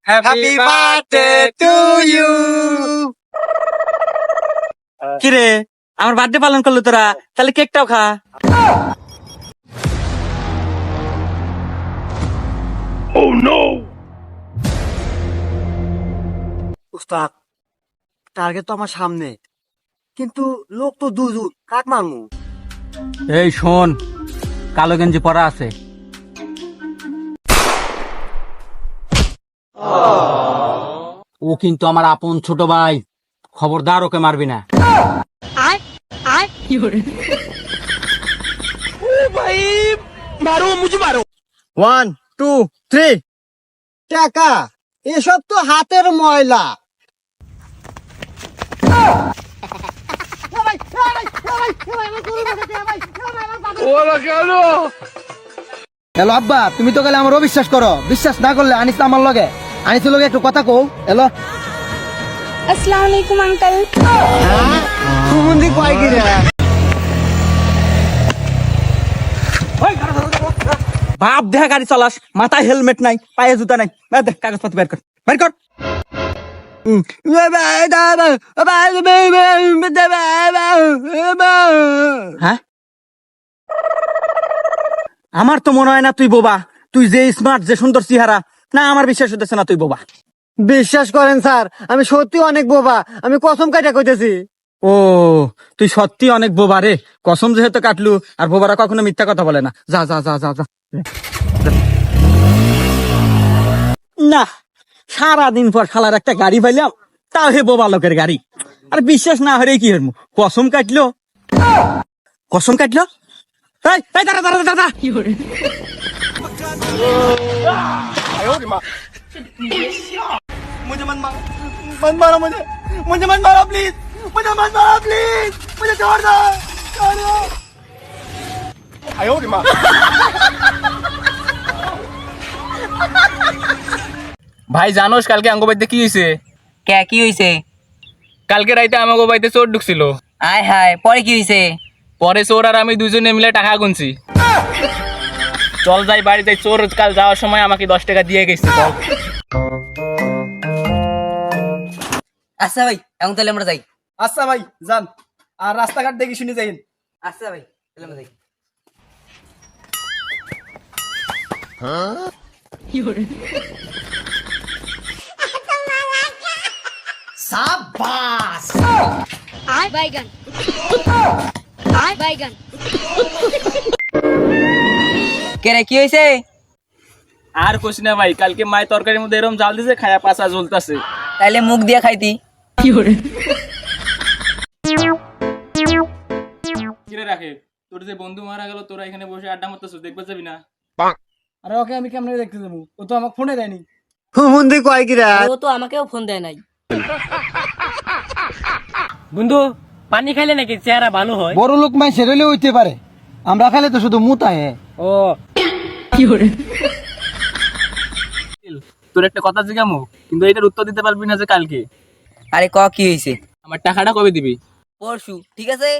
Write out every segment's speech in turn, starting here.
Happy birthday to you. কিরে আমার birthday পালন করলো তোরা, তাহলে কেকটাও খা। উস্তাদ, টার্গেট তো আমার সামনে, কিন্তু লোক তো দুজন, কাক মারমু? এই শোন, কালো গেঞ্জি পরা আছে। ও কিন্তু আমার আপন ছোট ভাই, খবরদার ওকে মারবি না। One two three. টাকা এসব তো হাতের ময়লা। হ্যালো আব্বা, তুমি তো গেলে আমার অবিশ্বাস করো, বিশ্বাস না করলে আনিস না আমার লগে, আনিসের লগে একটু কথা কও। হ্যালো, अस्सलाम वालेकुम अंकल। সুমন্দি কয় কি রে? বাপ দেখা গাড়ি চালাস, মাথায় হেলমেট নাই, পায়ে জুতা নাই। দেখ কাগজপত্র বের কর, বের কর। হ্যাঁ, আমার তো মনে হয় না তুই বোবা। তুই যে স্মার্ট, যে সুন্দর চেহারা, না আমার বিশ্বাস হতেছে না তুই বোবা। বিশ্বাস করেন স্যার, আমি সত্যি অনেক বোবা, আমি কসম কাটা কইতেছি। ও, তুই সত্যি অনেক বোবা রে। কসম যেহেতু কাটলু, আর বোবারা কখনো মিথ্যা কথা বলে না। যা যা যা যা যা। না, সারাদিন পর শালার একটা গাড়ি পাইলাম, তাও হে বোবা লোকের গাড়ি। আর বিশ্বাস না হলে কি হরমু, কসম কাটলো, কসম কাটলো। এই এই দাঁড়া দাঁড়া দাঁড়া। मुझे मत मारो, मुझे मत मारो प्लीज, मुझे मत मारो प्लीज, मुझे छोड़ दो, छोड़ दो। ভাই জানোস কালকে আঙ্গো বাড়িতে কি হয়েছে? কে কি হইছে? কালকে রাইতে আমাগো বাড়িতে চোর ঢুকছিল। আয় হায়, পরে কি হইছে? পরে চোর আর আমি দুজনে মিলে টাকা গুনছি। চল যাই বাড়ি যাই, চোর কাল যাওয়ার সময় আমাকে 10 টাকা দিয়ে গেছে। চল। আচ্ছা ভাই, এখন তাহলে আমরা যাই। আচ্ছা ভাই যান, আর রাস্তাঘাট দেখি শুনে যাইন। আচ্ছা ভাই, তাহলে আমরা যাই। बैगन बैगन। কে রে, কি হইছে? আর কোশ না ভাই, কালকে মায়ের তরকারির মধ্যে এরকম জাল দিছে, খায়া পাছা জ্বলতাছে। তাইলে মুখ দিয়ে খাইতি। কিরে রাখে, তোর যে বন্ধু মারা গেল, তোরা এখানে বসে আড্ডা মারতেছিস, দেখবে যাবি না? আরে ওকে আমি কেমনে দেখতে যাবো, ও তো আমাকে ফোনে দেয়নি। সুমন্দি কয় কি রে? ও তো আমাকেও ফোন দেয় নাই। বন্ধু, পানি খাইলে নাকি চেহারা ভালো হয়? বড় লোক মাই সেরেলে হইতে পারে, আমরা খাইলে তো শুধু মুতা হে। ও, তোর একটা কথা জিজ্ঞামু, কিন্তু এটার উত্তর দিতে পারবি না যে কালকে। আরে ক কি হইছে? আমার টাকাটা কবে দিবি? পরশু, ঠিক আছে?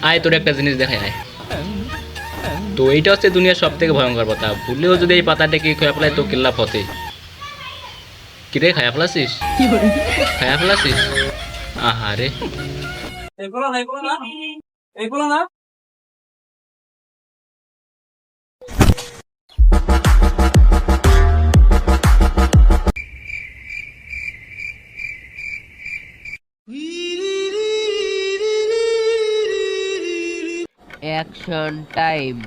আয় তোর একটা জিনিস দেখাই আয়। তো এইটা হচ্ছে দুনিয়ার সব থেকে ভয়ঙ্কর পাতা। ভুলেও যদি এই পাতাটাকে খেয়ে ফেলায় তো কেল্লা ফতে। কিরে খায়া ফেলাছিস? খায়া ফেলাছিস? আহারে। এগুলো না, এগুলো না, এগুলো না। Action time.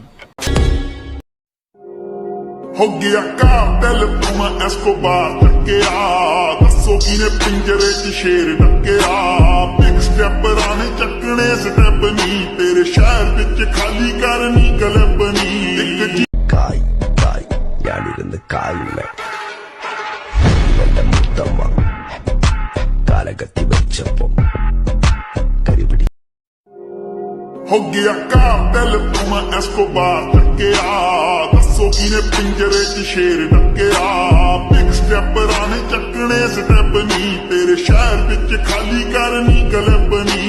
हो गया कातिल तुमा एस्कोबार टक्केया दसो किने पिंजरे च शेर डक्केया बिग स्टेप राने चकने स्टेप नी तेरे शहर विच खाली करनी गलब नी കായ് കായ് ഞാനിരുന്ന് കായില്ല ഇവന്റെ മുത്തമ്മ കാലകത്തി വെച്ചപ്പം കരിപിടി हो गया कातिल तुमा एस्कोबार टक्केया दसो किने पिंजरे च शेर डक्केया बिग स्टेप राने चकने स्टेप नी तेरे शहर विच खाली करनी गलब नी